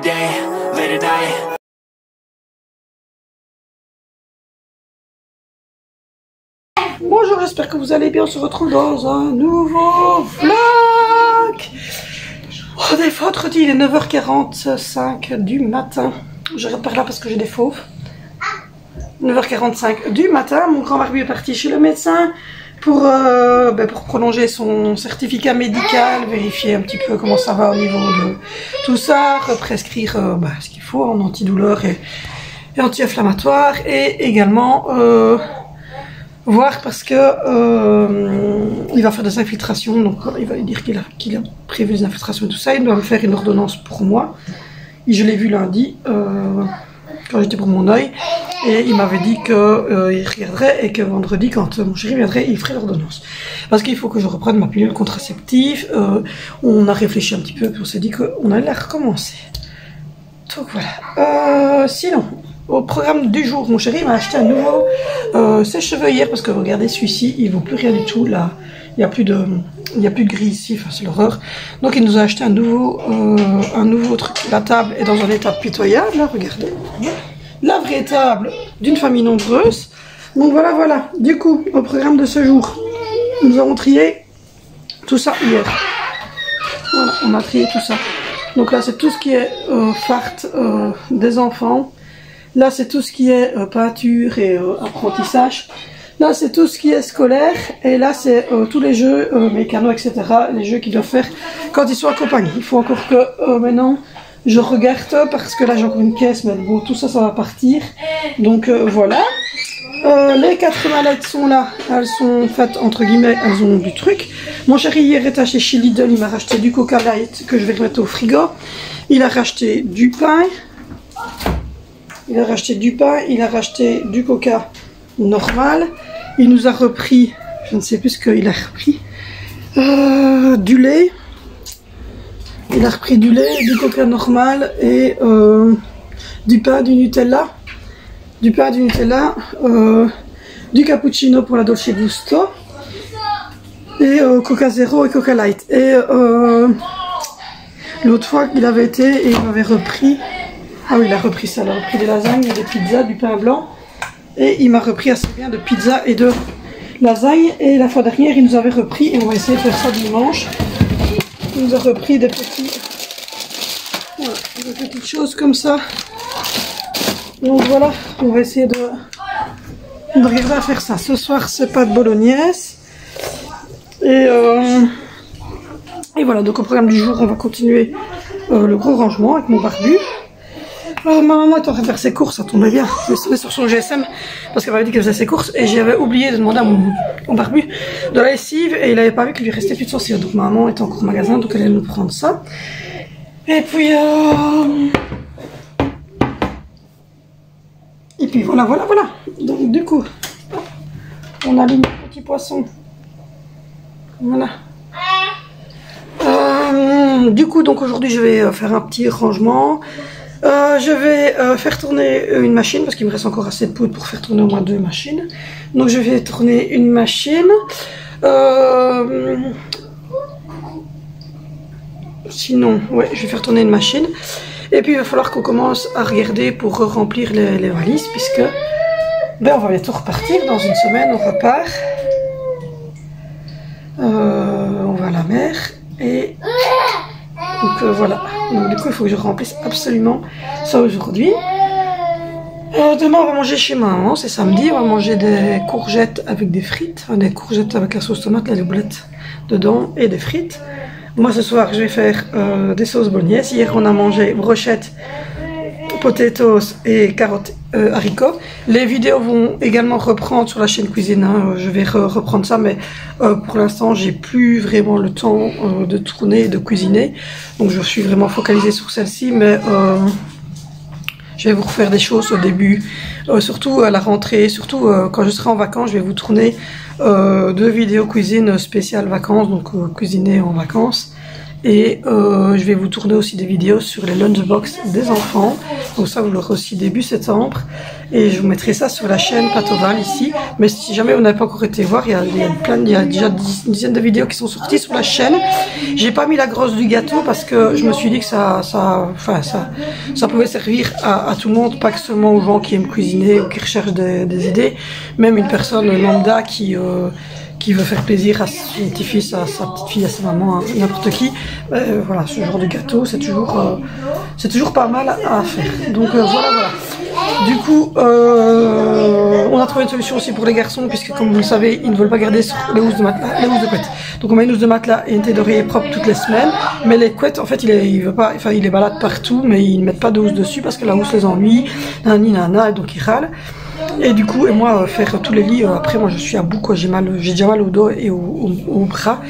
day, late at night. Bonjour, j'espère que vous allez bien. On se retrouve dans un nouveau vlog. On est vendredi, il est 9h45 du matin. Je repars là parce que j'ai des fauves. 9h45 du matin. Mon grand Barbie est parti chez le médecin pour prolonger son certificat médical, vérifier un petit peu comment ça va au niveau de tout ça, prescrire ce qu'il faut en antidouleur et anti-inflammatoire, et également voir parce que il va faire des infiltrations, donc il va lui dire qu'il a prévu des infiltrations et tout ça. Il doit me faire une ordonnance pour moi. Et je l'ai vu lundi quand j'étais pour mon œil, et il m'avait dit qu'il regarderait et que vendredi, quand mon chéri viendrait, il ferait l'ordonnance. Parce qu'il faut que je reprenne ma pilule contraceptive. On a réfléchi un petit peu, puis on s'est dit qu'on allait la recommencer. Donc voilà. Sinon, au programme du jour, mon chéri m'a acheté un nouveau sèche-cheveux hier, parce que regardez, celui-ci, il ne vaut plus rien du tout. Là, il n'y a plus de gris ici, enfin, c'est l'horreur. Donc il nous a acheté un nouveau truc. La table est dans un état pitoyable, là, regardez. La vraie table d'une famille nombreuse. Donc voilà. Du coup, au programme de ce jour, nous avons trié tout ça hier. Voilà, on a trié tout ça. Donc là, c'est tout ce qui est fart des enfants. Là, c'est tout ce qui est peinture et apprentissage. Là, c'est tout ce qui est scolaire. Et là, c'est tous les jeux mécano, etc. Les jeux qu'ils doivent faire quand ils sont accompagnés. Il faut encore que maintenant, je regarde, parce que là, j'ai encore une caisse. Mais bon, tout ça, ça va partir. Donc, voilà. Les 4 mallettes sont là. Elles sont faites, entre guillemets, elles ont du truc. Mon chéri, hier, est acheté chez Lidl. Il m'a racheté du Coca Light que je vais remettre au frigo. Il a racheté du pain. Il a racheté du pain, il a racheté du coca normal. Il nous a repris, je ne sais plus ce qu'il a repris, du lait. Il a repris du lait, du coca normal et du pain, du Nutella. Du pain, du Nutella, du cappuccino pour la Dolce Gusto. Et coca zéro et coca light. Et l'autre fois qu'il avait été, et il m'avait repris... Ah oui, il a repris ça, il a repris des lasagnes, des pizzas, du pain blanc. Et il m'a repris assez bien de pizza et de lasagne. Et la fois dernière, il nous avait repris, et on va essayer de faire ça dimanche. Il nous a repris des petites choses comme ça. Donc voilà, on va essayer de regarder à faire ça. Ce soir, c'est pas de bolognaise. Et voilà, donc au programme du jour, on va continuer le gros rangement avec mon barbu. Ma maman est en train de faire ses courses, ça tombait bien. Je l'ai sauvé sur son GSM parce qu'elle m'avait dit qu'elle faisait ses courses, et j'avais oublié de demander à mon barbu de la lessive, et il n'avait pas vu qu'il lui restait plus de saucisse. Donc ma maman est encore au magasin, donc elle allait nous prendre ça. Et puis voilà. Donc du coup, on allume le petit poisson. Voilà. Du coup, donc aujourd'hui, je vais faire un petit rangement. Je vais faire tourner une machine, parce qu'il me reste encore assez de poudre pour faire tourner au moins 2 machines. Donc je vais tourner une machine. Sinon, ouais, je vais faire tourner une machine. Et puis il va falloir qu'on commence à regarder pour remplir les valises, puisque on va bientôt repartir. Dans une semaine, on repart. On va à la mer. Et donc voilà. Donc du coup, il faut que je remplisse absolument ça aujourd'hui. Demain, on va manger chez maman, c'est samedi. On va manger des courgettes avec des frites. Enfin, des courgettes avec la sauce tomate, les boulettes dedans, et des frites. Moi, ce soir, je vais faire des sauces bolognaise. Hier, on a mangé brochettes, potatoes et carottes, haricots. Les vidéos vont également reprendre sur la chaîne cuisine. Hein. Je vais reprendre ça, mais pour l'instant, j'ai plus vraiment le temps de tourner et de cuisiner. Donc, je suis vraiment focalisée sur celle-ci, mais je vais vous refaire des choses au début, surtout à la rentrée, surtout quand je serai en vacances. Je vais vous tourner 2 vidéos cuisine spéciales vacances, donc cuisiner en vacances. Et je vais vous tourner aussi des vidéos sur les lunchbox des enfants. Donc ça, vous l'aurez aussi début septembre. Et je vous mettrai ça sur la chaîne Patoval ici. Mais si jamais vous n'avez pas encore été voir, il y a déjà une dizaine de vidéos qui sont sorties sur la chaîne. J'ai pas mis la grosse du gâteau parce que je me suis dit que ça pouvait servir à tout le monde, pas que seulement aux gens qui aiment cuisiner ou qui recherchent des idées. Même une personne lambda qui veut faire plaisir à son petit-fils, à sa petite-fille, à sa maman, à n'importe qui. Voilà, ce genre de gâteau, c'est toujours pas mal à faire. Donc voilà. Du coup, on a trouvé une solution aussi pour les garçons, puisque comme vous le savez, ils ne veulent pas garder les housses de matelas, les housses de couette. Donc on met une housse de matelas et une tête d'oreiller propre toutes les semaines. Mais les couettes, en fait, il veut pas, enfin, il les balade partout, mais ils ne mettent pas de housse dessus parce que la housse les ennuie, nana, et donc ils râlent. Et du coup, faire tous les lits, après moi je suis à bout, quoi, j'ai déjà mal au dos et au bras.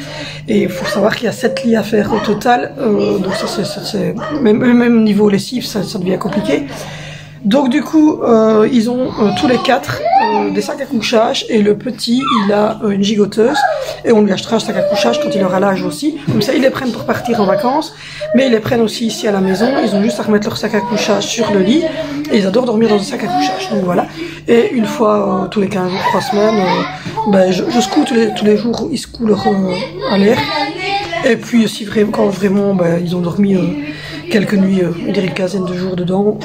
Et il faut savoir qu'il y a 7 lits à faire au total, donc ça c'est même niveau lessive, ça devient compliqué. Donc du coup, ils ont tous les 4 des sacs à couchage et le petit, il a une gigoteuse et on lui achètera un sac à couchage quand il aura l'âge aussi. Comme ça, ils les prennent pour partir en vacances, mais ils les prennent aussi ici à la maison. Ils ont juste à remettre leur sac à couchage sur le lit et ils adorent dormir dans un sac à couchage. Donc voilà. Et une fois tous les 15 jours, 3 semaines, je secoue tous les jours, ils secouent leur à l'air. Et puis si quand vraiment ils ont dormi quelques nuits, je dirais une quinzaine de jours dedans,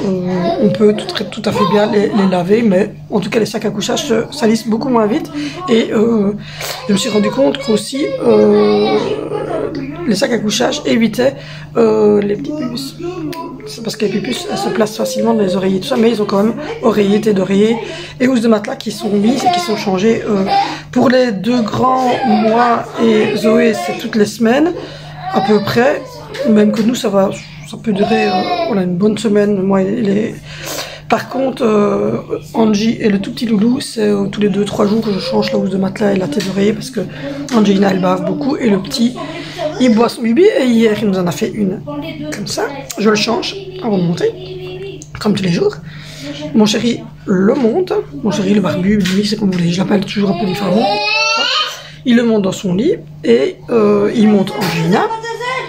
on peut tout à fait bien les laver, mais en tout cas les sacs à couchage se salissent beaucoup moins vite. Et je me suis rendu compte qu'aussi les sacs à couchage évitaient les petits pubis. C'est parce que les pubis elles se placent facilement dans les oreillers, tout ça, mais ils ont quand même oreiller, tête d'oreiller et housses de matelas qui sont mises et qui sont changées. Pour les 2 grands, moi et Zoé, c'est toutes les semaines à peu près, même que nous ça peut durer une bonne semaine. Moi, par contre, Angie et le tout petit loulou, c'est tous les 2-3 jours que je change la housse de matelas et la tête d'oreiller parce que Angelina elle bave beaucoup et le petit il boit son bibi et hier il nous en a fait une comme ça. Je le change avant de monter, comme tous les jours. Mon chéri le monte, mon chéri le barbu, lui c'est comme vous voulez, je l'appelle toujours un peu différemment. Il le monte dans son lit et il monte Angelina.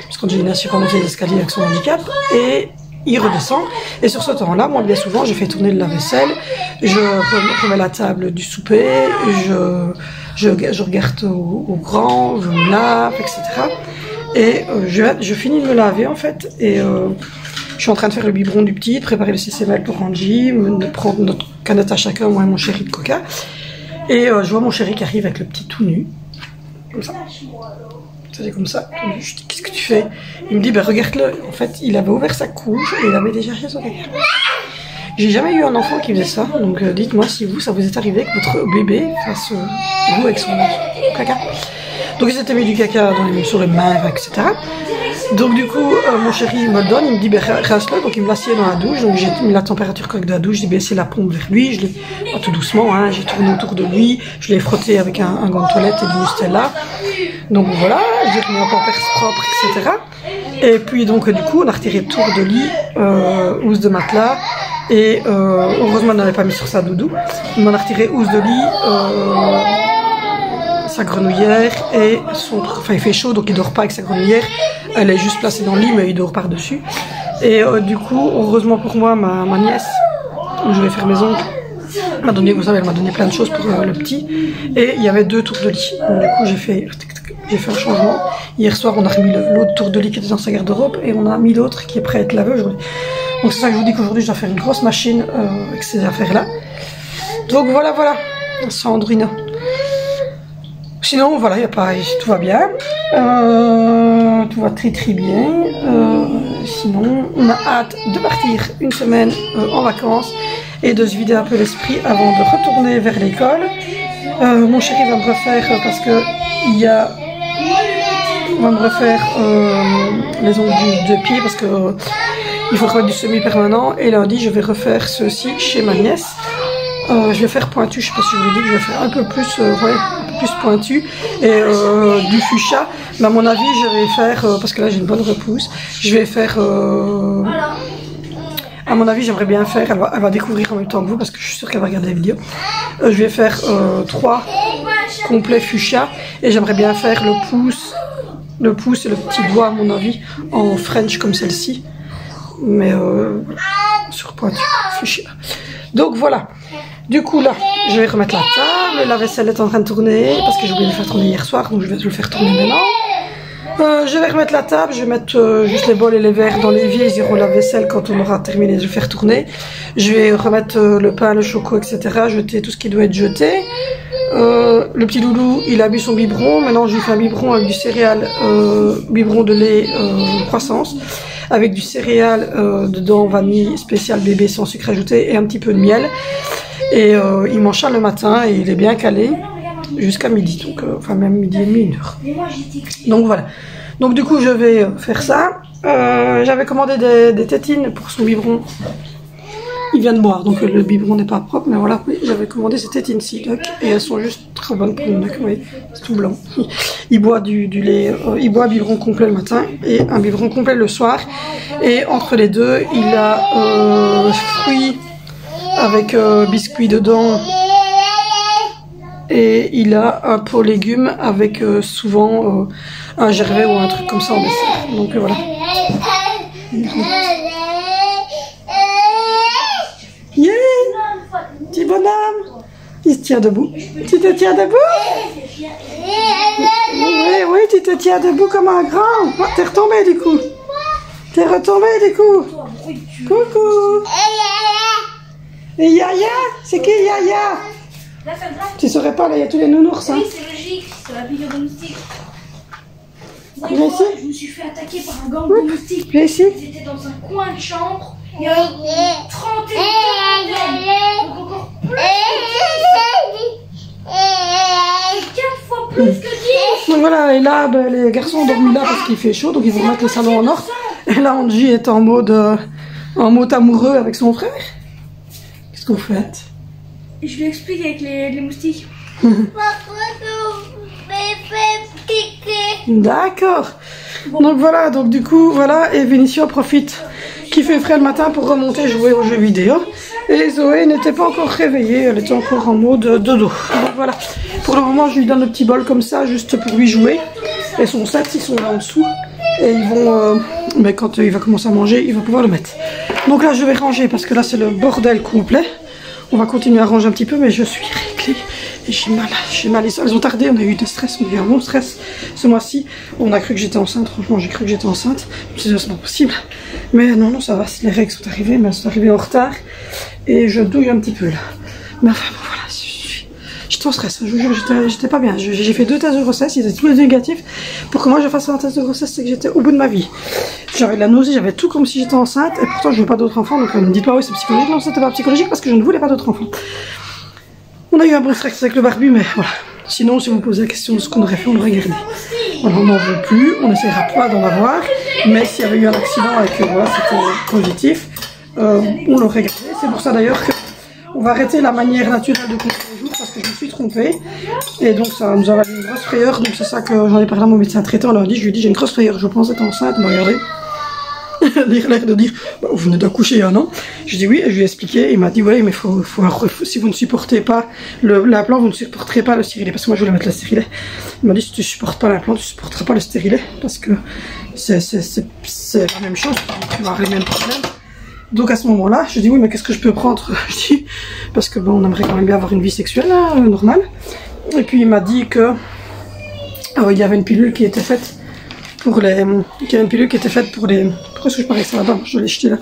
Parce qu'Angelina ne sait pas monter les escaliers avec son handicap, et il redescend. Et sur ce temps-là, moi bien souvent, je fais tourner de la vaisselle, je remets la table du souper, je regarde au grand, je me lave, etc. Et je finis de me laver en fait, et je suis en train de faire le biberon du petit, de préparer le CCML pour Angie, de prendre notre canette à chacun, moi et mon chéri de coca. Et je vois mon chéri qui arrive avec le petit tout nu, comme ça. C'est comme ça. Je dis, qu'est-ce que tu fais? Il me dit, regarde-le. En fait, il avait ouvert sa couche et il avait déjà fait son caca. J'ai jamais eu un enfant qui faisait ça. Donc dites-moi si ça vous est arrivé que votre bébé fasse vous avec son caca. Donc il s'était mis du caca sur les mains, etc. Donc du coup, mon chéri me le donne, il me dit, rase-le. Donc il me l'assied dans la douche. Donc j'ai mis la température correcte de la douche, j'ai baissé la pompe vers lui. Je l'ai, tout doucement, hein, j'ai tourné autour de lui. Je l'ai frotté avec un gant de toilette et du Nutella. Donc voilà, j'ai remis un pampers propre, etc. Et puis donc du coup, on a retiré tour de lit, housse de matelas. Et heureusement, on n'avait pas mis sur sa doudou. On a retiré housse de lit, sa grenouillère et enfin il fait chaud donc il dort pas avec sa grenouillère, elle est juste placée dans le lit mais il dort par dessus. Et du coup heureusement pour moi ma nièce, où je vais faire mes ongles, m'a donné, vous savez, elle m'a donné plein de choses pour le petit, et il y avait 2 tours de lit. Donc du coup j'ai fait un changement. Hier soir on a remis l'autre tour de lit qui était dans sa garde-robe et on a mis l'autre qui est prêt à être lavé aujourd'hui. Donc c'est ça que je vous dis qu'aujourd'hui je dois faire une grosse machine avec ces affaires là. Donc voilà Sandrine. Sinon, voilà, tout va bien. Tout va très bien. Sinon, on a hâte de partir une semaine en vacances et de se vider un peu l'esprit avant de retourner vers l'école. Mon chéri va me refaire parce que va me refaire les ongles de pied parce que il faut remettre du semi-permanent. Et lundi, je vais refaire ceci chez ma nièce. Je vais faire pointu, je sais pas si je vous l'ai dit, que je vais faire un peu plus pointu et du fuchsia, mais à mon avis je vais faire, parce que là j'ai une bonne repousse, je vais faire, à mon avis j'aimerais bien faire, elle va découvrir en même temps que vous parce que je suis sûre qu'elle va regarder la vidéo, je vais faire 3 complets fuchsia et j'aimerais bien faire le pouce le pouce et le petit doigt à mon avis en French comme celle-ci. Mais sur pointu, fichier. Donc voilà. Du coup là, je vais remettre la table. La vaisselle est en train de tourner parce que j'ai oublié de le faire tourner hier soir, donc je vais le faire tourner maintenant. Je vais remettre la table, je vais mettre juste les bols et les verres dans l'évier, ils iront la vaisselle quand on aura terminé de le faire tourner. Je vais remettre le pain, le choco, etc. Jeter tout ce qui doit être jeté. Le petit loulou, il a bu son biberon. Maintenant, je lui fais un biberon avec du céréal, biberon de lait croissance, avec du céréal dedans, vanille spécial bébé sans sucre ajouté et un petit peu de miel. Et il mange ça le matin et il est bien calé jusqu'à midi, donc enfin même midi et demi, 1h. Donc voilà. Donc du coup, je vais faire ça. J'avais commandé des tétines pour son biberon. Il vient de boire, donc le biberon n'est pas propre, mais voilà, oui, j'avais commandé ces tétines Sea Duck et elles sont juste très bonnes pour une duck, oui, c'est tout blanc. Il boit du lait, il boit un biberon complet le matin et un biberon complet le soir. Et entre les deux, il a fruits avec biscuits dedans et il a un pot légumes avec souvent un gervais ou un truc comme ça en dessert. Donc voilà. Yeah, petit bonhomme, il se tient debout. Tu te tiens debout? Oui, oui, tu te tiens debout comme un grand. Oh, t'es retombé du coup. T'es retombé du coup. Coucou. Et Yaya? C'est qui Yaya? Tu saurais pas, là, il y a tous les nounours. Hein. Oui, c'est logique, c'est la piqûre de moustique. Viens ici. Je me suis fait attaquer par un gang de moustiques. Viens ici. J'étais dans un coin de chambre. Il y a 31 ans. Donc encore plus. 4 fois plus que 10. Donc voilà, et là, ben, les garçons ont dormi là parce qu'il fait chaud, donc ils vont remettre le salon en ordre. Et là, Angie est en mode amoureux avec son frère. Qu'est-ce que vous faites? Je lui explique avec les moustiques. D'accord. Donc voilà, donc du coup, voilà, et Vénitia profite qu'il fait frais le matin pour remonter jouer aux jeux vidéo. Et Zoé n'était pas encore réveillée, elle était encore en mode dodo. Donc voilà, pour le moment, je lui donne le petit bol comme ça, juste pour lui jouer. Et son set, ils sont là en dessous. Et ils vont, mais quand il va commencer à manger, il va pouvoir le mettre. Donc là, je vais ranger parce que là, c'est le bordel complet. On va continuer à ranger un petit peu, mais je suis réglée. Et j'ai mal. Elles ont tardé, on a eu du stress, on a eu un bon stress ce mois-ci. On a cru que j'étais enceinte, franchement, j'ai cru que j'étais enceinte. Je me suis dit, c'est pas possible. Mais non, ça va, les règles sont arrivées, mais elles sont arrivées en retard. Et je douille un petit peu là. Mais enfin, bon, voilà, j'étais en stress, je vous jure, j'étais pas bien. J'ai fait 2 tests de grossesse, ils étaient tous les deux négatifs. Pour que moi je fasse un test de grossesse, c'est que j'étais au bout de ma vie. J'avais de la nausée, j'avais tout comme si j'étais enceinte, et pourtant je veux pas d'autres enfants, donc ne me dites pas oui c'est psychologique. Non, c'était pas psychologique parce que je ne voulais pas d'autres enfants. On a eu un bon stress avec le barbu, mais voilà. Sinon, si vous me posez la question de ce qu'on aurait fait, on l'aurait gardé. Voilà, on n'en veut plus, on n'essaiera pas d'en avoir, mais s'il y avait eu un accident et que voilà, c'était positif, on l'aurait gardé. C'est pour ça d'ailleurs qu'on va arrêter la manière naturelle de compter les jours parce que je me suis trompée. Et donc ça nous a valu une grosse frayeur, donc c'est ça que j'en ai parlé à mon médecin traitant lundi. Je lui ai dit j'ai une grosse frayeur, je pense être enceinte, mais regardez. Il a l'air de dire bah, vous venez d'accoucher il y a un an. Je dis oui, et je lui ai expliqué. Il m'a dit ouais, mais si vous ne supportez pas l'implant, vous ne supporterez pas le stérilet. Parce que moi je voulais mettre le stérilet. Il m'a dit si tu supportes pas l'implant, tu supporteras pas le stérilet. Parce que c'est la même chose, tu vas avoir les mêmes problèmes. Donc à ce moment-là, je dis oui, mais qu'est-ce que je peux prendre? Je dis parce que bon, on aimerait quand même bien avoir une vie sexuelle hein, normale. Et puis il m'a dit que il y avait une pilule qui était faite pour les. Pourquoi est-ce que je parlais de ça là-bas? Je l'ai jeté là.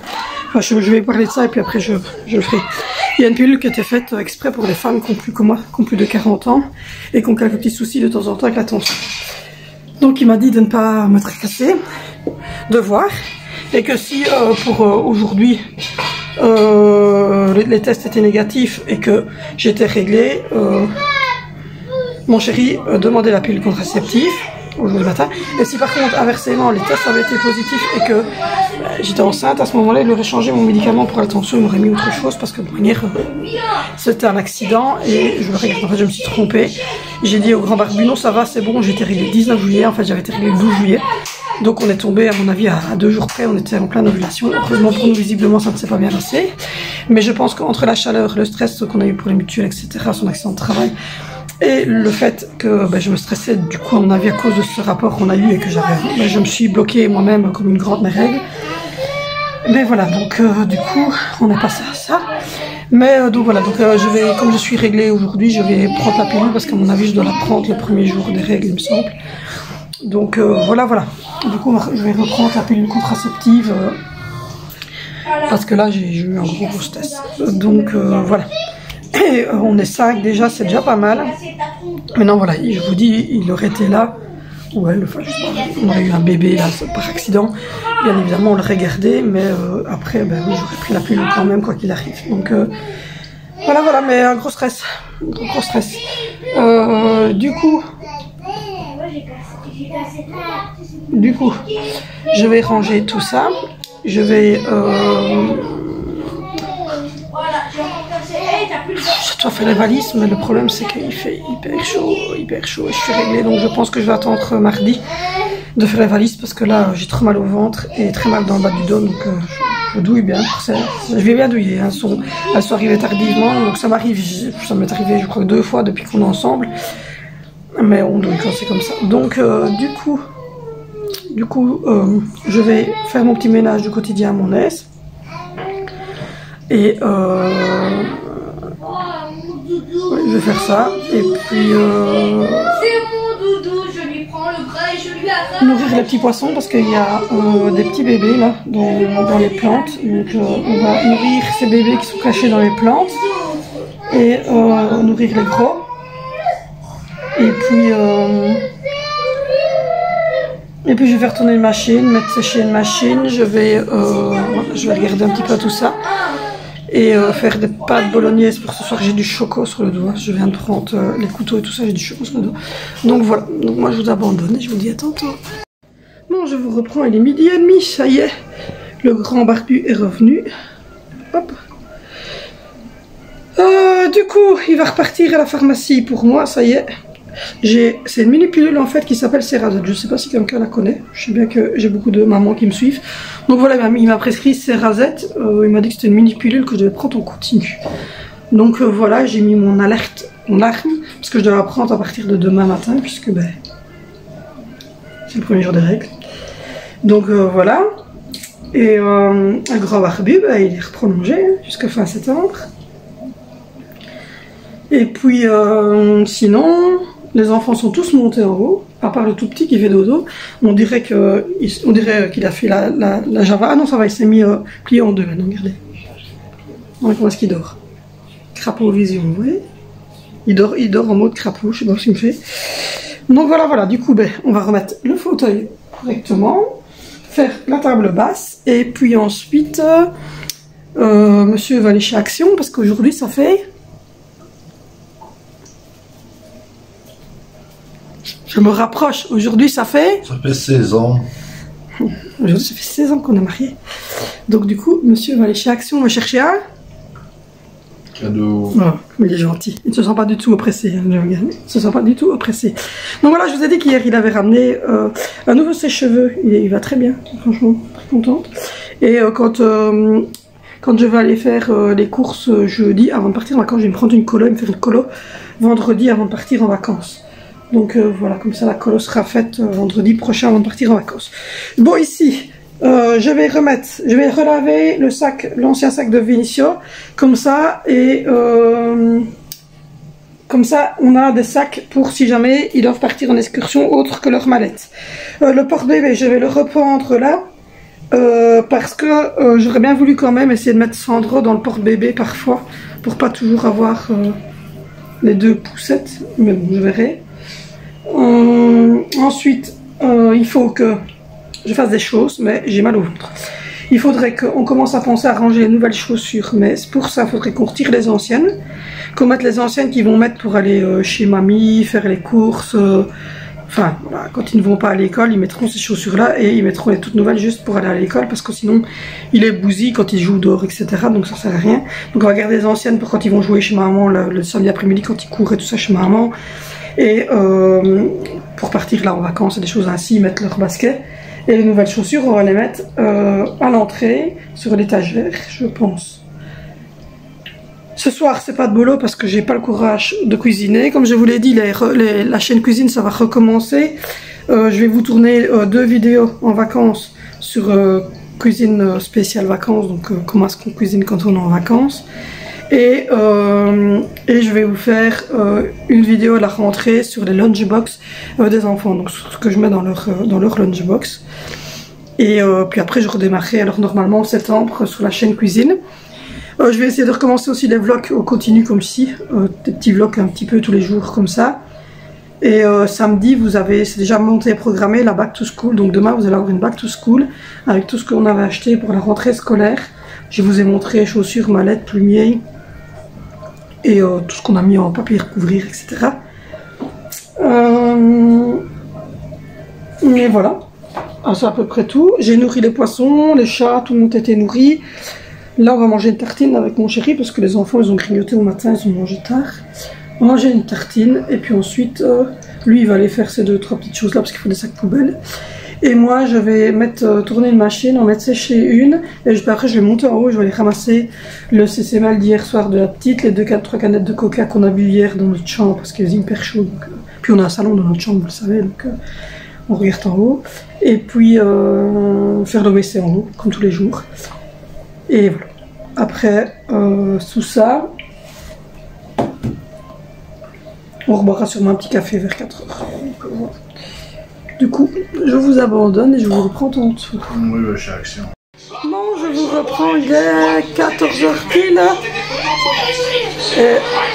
Enfin, je vais parler de ça et puis après je le ferai. Il y a une pilule qui était faite exprès pour les femmes qui ont plus que moi, qui ont plus de 40 ans et qui ont quelques petits soucis de temps en temps avec la tension. Donc il m'a dit de ne pas me tracasser, de voir, et que si pour aujourd'hui les tests étaient négatifs et que j'étais réglée, mon chéri demandait la pilule contraceptive aujourd'hui matin. Et si par contre inversement les tests avaient été positifs et que j'étais enceinte, à ce moment-là il aurait changé mon médicament pour la tension, il m'aurait mis autre chose parce que de manière c'était un accident et je me regarde, en fait je me suis trompée. J'ai dit au grand barbu non ça va c'est bon, j'ai été réglée le 19 juillet, en fait j'avais été réglée le 12 juillet. Donc on est tombé à mon avis à 2 jours près, on était en pleine ovulation. Heureusement pour nous visiblement ça ne s'est pas bien passé. Mais je pense qu'entre la chaleur, le stress qu'on a eu pour les mutuelles, etc., son accident de travail, Et le fait que je me stressais, du coup, à mon avis, à cause de ce rapport qu'on a eu et que je me suis bloquée moi-même comme une grande règle. Mais voilà, donc du coup, on est passé à ça. Mais donc voilà, donc comme je suis réglée aujourd'hui, je vais prendre la pilule parce qu'à mon avis, je dois la prendre le premier jour des règles, il me semble. Donc voilà. Du coup, je vais reprendre la pilule contraceptive parce que là, j'ai eu un gros stress. Donc voilà. Et on est 5 déjà, c'est déjà pas mal. Maintenant voilà, je vous dis, il aurait été là. Ouais, on aurait eu un bébé là par accident. Bien évidemment, on l'aurait gardé, mais après, oui, j'aurais pris la pilule quand même, quoi qu'il arrive. Donc voilà, mais un gros stress. Du coup, je vais ranger tout ça. Je vais je dois faire les valises, mais le problème c'est qu'il fait hyper chaud et je suis réglée, donc je pense que je vais attendre mardi de faire les valises parce que là j'ai trop mal au ventre et très mal dans le bas du dos, donc je douille bien. Je vais bien douiller, hein. Elles sont arrivées tardivement, donc ça m'est arrivé je crois 2 fois depuis qu'on est ensemble, mais on douille quand c'est comme ça. Donc du coup je vais faire mon petit ménage du quotidien à mon aise. Et je vais faire ça. Et puis c'est mon doudou, je lui prends le bras et je lui attrape. Nourrir les petits poissons parce qu'il y a des petits bébés là dans les plantes. Donc on va nourrir ces bébés qui sont cachés dans les plantes et nourrir les gros. Et puis je vais faire tourner une machine, mettre sécher une machine. Je vais regarder un petit peu tout ça. Et faire des pâtes bolognaises pour ce soir. J'ai du choco sur le doigt. Je viens de prendre les couteaux et tout ça. J'ai du choco sur le doigt. Donc voilà. Donc moi je vous abandonne et je vous dis à tantôt. Bon, je vous reprends. Il est 12h30. Ça y est. Le grand barbu est revenu. Hop. Du coup, il va repartir à la pharmacie pour moi. Ça y est. C'est une mini pilule en fait qui s'appelle Cerazette. Je sais pas si quelqu'un la connaît. Je sais bien que j'ai beaucoup de mamans qui me suivent. Donc voilà, il m'a prescrit Cerazette. Il m'a dit que c'était une mini pilule que je devais prendre en continu. Donc voilà, j'ai mis mon alerte en alarme parce que je dois la prendre à partir de demain matin puisque c'est le premier jour des règles. Donc voilà. Et un grand barbu, il est prolongé jusqu'à fin septembre. Et puis sinon, les enfants sont tous montés en haut, à part le tout petit qui fait dodo. On dirait qu'il a fait la Java. Ah non, ça va, il s'est mis plié en deux maintenant, regardez. Comment est-ce qu'il dort? Crapaud vision, vous voyez? Il dort en mode crapaud, je sais pas ce qu'il me fait. Donc voilà, du coup, on va remettre le fauteuil correctement, faire la table basse, et puis ensuite, monsieur va aller chez Action, parce qu'aujourd'hui, ça fait... Je me rapproche. Aujourd'hui, ça fait 16 ans. Aujourd'hui, ça fait 16 ans qu'on est mariés. Donc, du coup, monsieur va aller chez Action, on va chercher un cadeau. Oh, mais il est gentil. Il ne se sent pas du tout oppressé. Hein, il ne se sent pas du tout oppressé. Donc voilà, je vous ai dit qu'hier, il avait ramené un nouveau sèche-cheveux. Il va très bien, franchement, très contente. Et quand je vais aller faire les courses jeudi, avant de partir en vacances, je vais me prendre une colo, me faire une colo vendredi avant de partir en vacances. Donc voilà, comme ça la colo sera faite vendredi prochain avant de partir en vacances. Bon, ici, je vais relaver le sac, l'ancien sac de Vinicio, comme ça, et comme ça on a des sacs pour si jamais ils doivent partir en excursion autre que leur mallette. Le porte-bébé, je vais le reprendre là, parce que j'aurais bien voulu quand même essayer de mettre Sandro dans le porte-bébé parfois, pour pas toujours avoir les 2 poussettes, mais bon, je verrai. Ensuite, il faut que je fasse des choses, mais j'ai mal au ventre. Il faudrait qu'on commence à penser à ranger les nouvelles chaussures, mais pour ça, il faudrait qu'on retire les anciennes, qu'on mette les anciennes qu'ils vont mettre pour aller chez mamie, faire les courses. Enfin, voilà, quand ils ne vont pas à l'école, ils mettront ces chaussures-là et ils mettront les toutes nouvelles juste pour aller à l'école, parce que sinon, il est bousille quand ils jouent dehors, etc. Donc ça sert à rien. Donc on va garder les anciennes pour quand ils vont jouer chez maman le samedi après-midi, quand ils courent et tout ça chez maman. Et pour partir là en vacances et des choses ainsi, mettre leur basket. Et les nouvelles chaussures, on va les mettre à l'entrée, sur l'étagère, je pense. Ce soir, c'est pas de boulot parce que j'ai pas le courage de cuisiner. Comme je vous l'ai dit, la chaîne cuisine, ça va recommencer. Je vais vous tourner 2 vidéos en vacances sur cuisine spéciale vacances, donc comment est-ce qu'on cuisine quand on est en vacances. Et je vais vous faire une vidéo à la rentrée sur les lunchbox des enfants, donc ce que je mets dans leur lunchbox. Et puis après je redémarrerai alors normalement en septembre sur la chaîne cuisine. Je vais essayer de recommencer aussi les vlogs au continu comme ci, des petits vlogs un petit peu tous les jours comme ça. Et samedi, c'est déjà monté et programmé la back to school. Donc demain, vous allez avoir une back to school avec tout ce qu'on avait acheté pour la rentrée scolaire. Je vous ai montré chaussures, mallettes, plumiers et tout ce qu'on a mis en papier recouvrir, etc. Mais voilà, c'est à peu près tout. J'ai nourri les poissons, les chats, tout le monde était nourri. Là, on va manger une tartine avec mon chéri parce que les enfants, ils ont grignoté au matin, ils ont mangé tard. On va manger une tartine et puis ensuite, lui, il va aller faire ces 2-3 petites choses là parce qu'il faut des sacs poubelles. Et moi, je vais tourner une machine, en mettre sécher une. Et après, je vais monter en haut, je vais aller ramasser le CCML d'hier soir de la petite, les 3 canettes de coca qu'on a bu hier dans notre chambre parce qu'il faisait hyper chaud. Donc, puis on a un salon dans notre chambre, vous le savez, donc on regarde en haut. Et puis faire le WC en haut, comme tous les jours. Et voilà. Après, sous ça, on reboira sûrement un petit café vers 4 h. Du coup, je vous abandonne et je vous reprends tantôt. Oui, je suis à Action. Bon, je vous reprends, il est 14 h pile.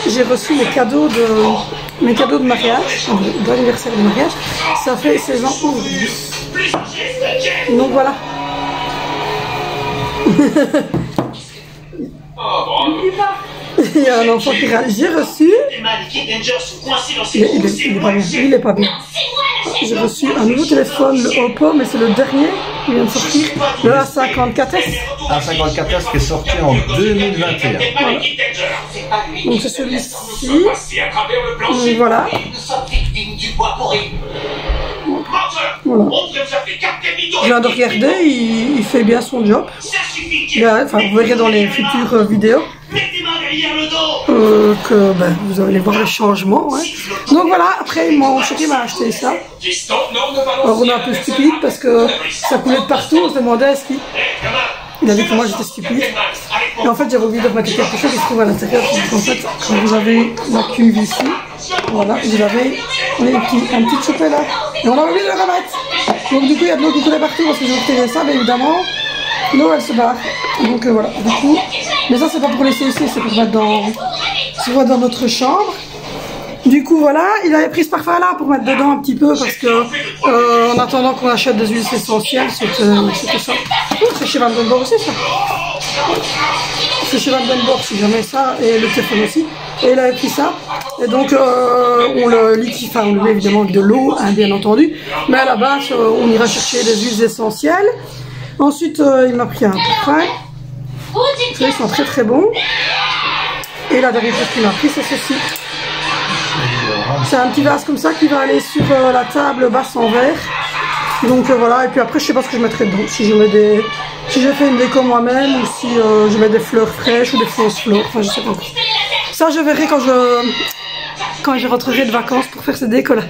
J'ai reçu mes cadeaux de mariage, d'anniversaire de mariage. Ça fait 16 ans aujourd'hui. Donc voilà. Il y a un enfant qui râle. J'ai reçu. Il est pas bien. J'ai reçu un nouveau téléphone, le Oppo, mais c'est le dernier qui vient de sortir, le A54S. A54S qui est sorti en 2021. Voilà. Donc c'est celui-ci. Voilà. Voilà. Je viens de regarder, il fait bien son job. Enfin, vous verrez dans les futures vidéos que vous allez voir les changements. Ouais. Donc voilà, après mon chéri m'a acheté ça. Alors on est un peu stupide parce que ça coulait de partout, on se demandait est-ce qu'il... Il a dit que moi j'étais stupide. Et en fait j'avais oublié de remettre quelque chose qui se trouve à l'intérieur. En fait, quand vous avez la cuve ici, voilà, vous avez un petit chopet là. Et on a oublié de le remettre. Donc du coup il y a de l'eau qui coulait partout parce que j'ai retiré ça, mais évidemment l'eau elle se barre. Donc voilà, du coup, mais ça c'est pas pour laisser ici, c'est pour mettre dans notre chambre. Du coup voilà, il avait pris ce parfum là pour mettre dedans un petit peu parce que en attendant qu'on achète des huiles essentielles, c'était ça. Oh, c'est chez Van Den Borg aussi ça. C'est chez Van Den Borg si jamais ça, et le téléphone aussi. Et il avait pris ça. Et donc on le liquide, enfin on le met évidemment avec de l'eau, hein, bien entendu. Mais à la base on ira chercher des huiles essentielles. Ensuite il m'a pris un parfum. Ils sont très très bons. Et la dernière chose qu'il m'a pris c'est ceci. C'est un petit vase comme ça qui va aller sur la table basse en verre. Donc voilà, et puis après je sais pas ce que je mettrai dedans. Si je fais une déco moi-même ou si je mets des fleurs fraîches ou des fausses fleurs, enfin je sais pas. Ça je verrai quand je rentrerai de vacances pour faire cette déco là.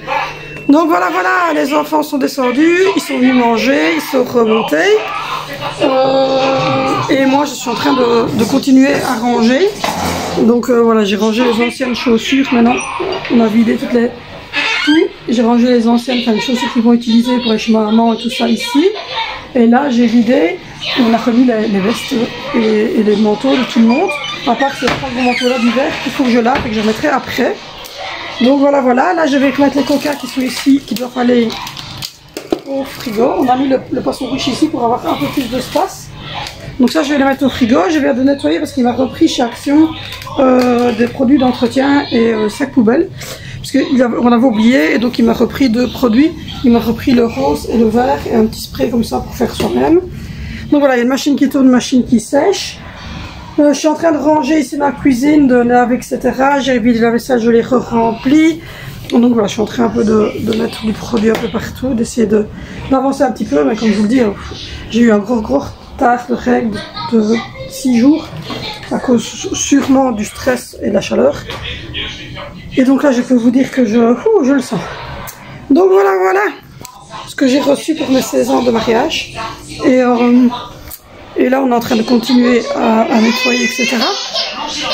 Donc voilà, les enfants sont descendus, ils sont venus manger, ils sont remontés. Et moi je suis en train de continuer à ranger. Donc voilà, j'ai rangé les anciennes chaussures maintenant. On a vidé tout. J'ai rangé les anciennes, les chaussures qu'ils vont utiliser pour aller chez ma maman et tout ça ici. Et là j'ai vidé, on a remis les vestes et les manteaux de tout le monde. À part ces 3 gros manteaux là d'hiver qu'il faut que je lave et que je remettrai après. Donc voilà, là je vais mettre les coca qui sont ici, qui doivent aller au frigo. On a mis le poisson rouge ici pour avoir un peu plus d'espace. Donc ça je vais les mettre au frigo, je viens de nettoyer parce qu'il m'a repris chez Action des produits d'entretien et sacs poubelles. Parce qu'on avait oublié et donc il m'a repris 2 produits. Il m'a repris le rose et le vert et un petit spray comme ça pour faire soi-même. Donc voilà, il y a une machine qui tourne, une machine qui sèche. Je suis en train de ranger ici ma cuisine, de laver, etc. J'ai vidé la vaisselle, je l'ai re-rempli. Donc voilà, je suis en train un peu de mettre du produit un peu partout, d'essayer d'avancer un petit peu. Mais comme je vous le dis, j'ai eu un gros retard de règles 6 jours à cause sûrement du stress et de la chaleur. Et donc là je peux vous dire que je le sens. Donc voilà ce que j'ai reçu pour mes 16 ans de mariage. Et là on est en train de continuer à nettoyer, etc.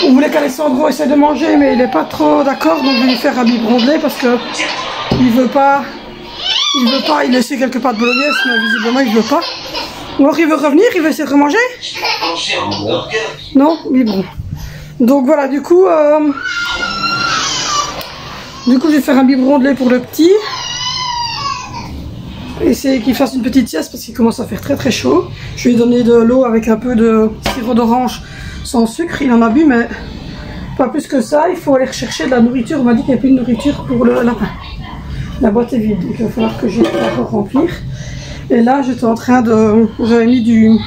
On voulait qu'Alessandro essaie de manger, mais il n'est pas trop d'accord, donc je vais lui faire un biberon de lait parce que il veut pas, il essaie quelques pâtes bolognaise, mais visiblement il veut pas. Ou alors il veut revenir, il veut essayer de remanger. Non, biberon. Donc voilà, du coup je vais faire un biberon de lait pour le petit. Essayer qu'il fasse une petite sieste parce qu'il commence à faire très chaud. Je lui ai donné de l'eau avec un peu de sirop d'orange sans sucre. Il en a bu, mais pas plus que ça. Il faut aller rechercher de la nourriture. On m'a dit qu'il n'y a plus de nourriture pour le lapin. La boîte est vide, donc il va falloir que je la remplir. Et là, j'étais en train de... J'avais mis du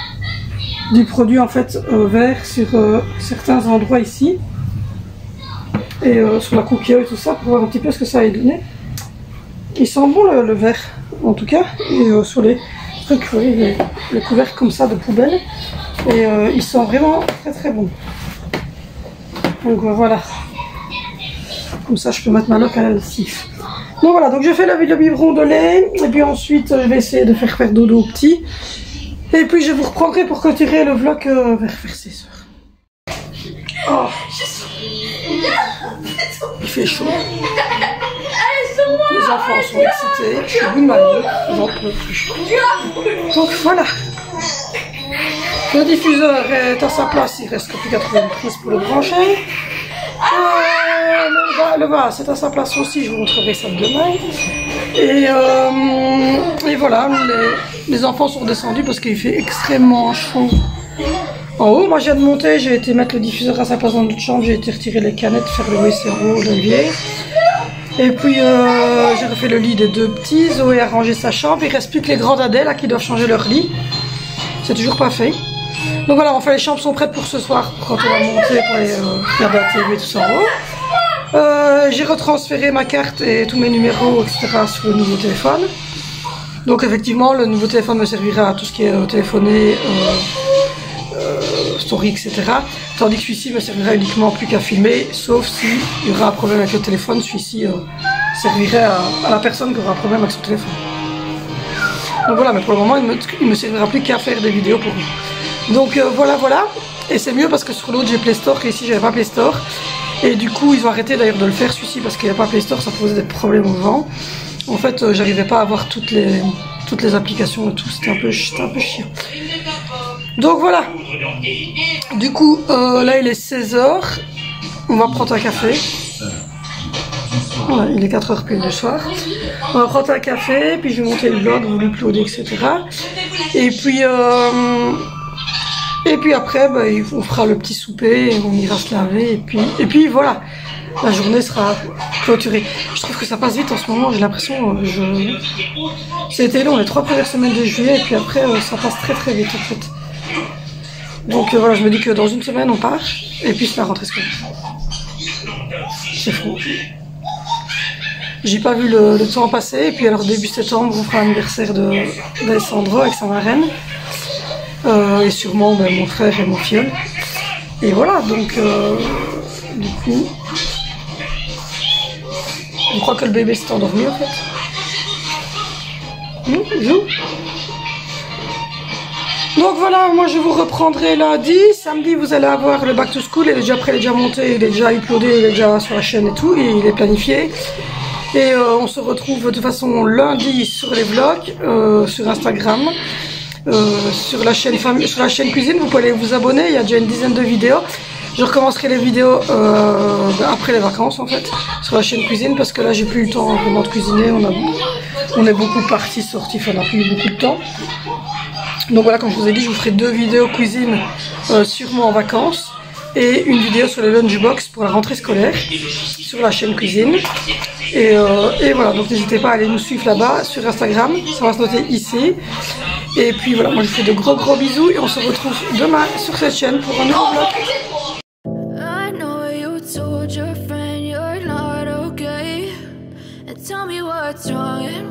produit en fait vert sur certains endroits ici. Et sur la coquille et tout ça, pour voir un petit peu ce que ça a donné. Il sent bon le vert, en tout cas. Et sur les trucs, vous voyez, les couvercles comme ça de poubelle. Et il sent vraiment très bon. Donc voilà. Comme ça, je peux mettre ma loque à la lessive. Donc voilà, donc je fais le biberon de lait. Et puis ensuite, je vais essayer de faire dodo au petit. Et puis je vous reprendrai pour clôturer le vlog vers 16 h. Oh. Il fait chaud. Les enfants sont excités. Je suis au bout de ma vie. J'en peux plus. Donc voilà. Le diffuseur est à sa place. Il reste plus qu'à trouver une prise pour le brancher. Le vase c'est à sa place aussi. Je vous montrerai ça demain. Et voilà. Les enfants sont redescendus parce qu'il fait extrêmement chaud. En haut, moi je viens de monter, j'ai été mettre le diffuseur à sa place dans notre chambre, j'ai été retirer les canettes, faire le WC en haut, d'Olivier. Et puis j'ai refait le lit des deux petits, Zoé a rangé sa chambre, il reste plus que les grands dadais là qui doivent changer leur lit. C'est toujours pas fait. Donc voilà, enfin les chambres sont prêtes pour ce soir, quand on va monter pour aller regarder la TV et tout ça en haut. J'ai retransféré ma carte et tous mes numéros, etc. sur le nouveau téléphone. Donc effectivement, le nouveau téléphone me servira à tout ce qui est téléphoner, story, etc. Tandis que celui-ci me servira uniquement plus qu'à filmer, sauf s'il y aura un problème avec le téléphone, celui-ci servirait à la personne qui aura un problème avec son téléphone. Donc voilà, mais pour le moment, il me servira plus qu'à faire des vidéos pour vous. Donc voilà. Et c'est mieux parce que sur l'autre j'ai Play Store et ici j'avais pas Play Store. Et du coup, ils ont arrêté d'ailleurs de le faire celui-ci parce qu'il n'y a pas Play Store, ça posait des problèmes au vent. En fait, j'arrivais pas à avoir toutes les applications et tout, c'était un peu chiant. Donc voilà. Du coup, là il est 16 h. On va prendre un café. Voilà, il est 4 h pile du soir. On va prendre un café, puis je vais monter le vlog, vous l'uploader, etc. Et puis après, bah, on fera le petit souper, et on ira se laver, et puis voilà. La journée sera clôturée. Je trouve que ça passe vite en ce moment, j'ai l'impression. C'était long les 3 premières semaines de juillet, et puis après, ça passe très vite en fait. Donc voilà, je me dis que dans une semaine on part, et puis c'est la rentrée scolaire. C'est fou. J'ai pas vu le temps passer, et puis alors début septembre on fera l'anniversaire d'Alessandro avec sa marraine. Et sûrement ben, mon frère et mon filleul. Et voilà, donc du coup, je crois que le bébé s'est endormi en fait. Il joue. Donc voilà, moi je vous reprendrai lundi. Samedi vous allez avoir le back to school, il est déjà prêt, il est déjà monté, il est déjà uploadé, il est déjà sur la chaîne et tout, et il est planifié. Et on se retrouve de toute façon lundi sur les vlogs, sur Instagram. Sur la chaîne cuisine, vous pouvez aller vous abonner, il y a déjà une dizaine de vidéos. Je recommencerai les vidéos après les vacances en fait, sur la chaîne cuisine, parce que là j'ai plus eu le temps vraiment de cuisiner, on est beaucoup partis, sortis, enfin on n'a plus eu beaucoup de temps. Donc voilà, comme je vous ai dit, je vous ferai 2 vidéos cuisine sûrement en vacances, et une vidéo sur les lunchbox pour la rentrée scolaire, sur la chaîne cuisine. Et voilà, donc n'hésitez pas à aller nous suivre là-bas sur Instagram, ça va se noter ici. Et puis voilà, moi je vous fais de gros bisous et on se retrouve demain sur cette chaîne pour un nouveau vlog. I know you told your friend you're not okay, and tell me what's wrong.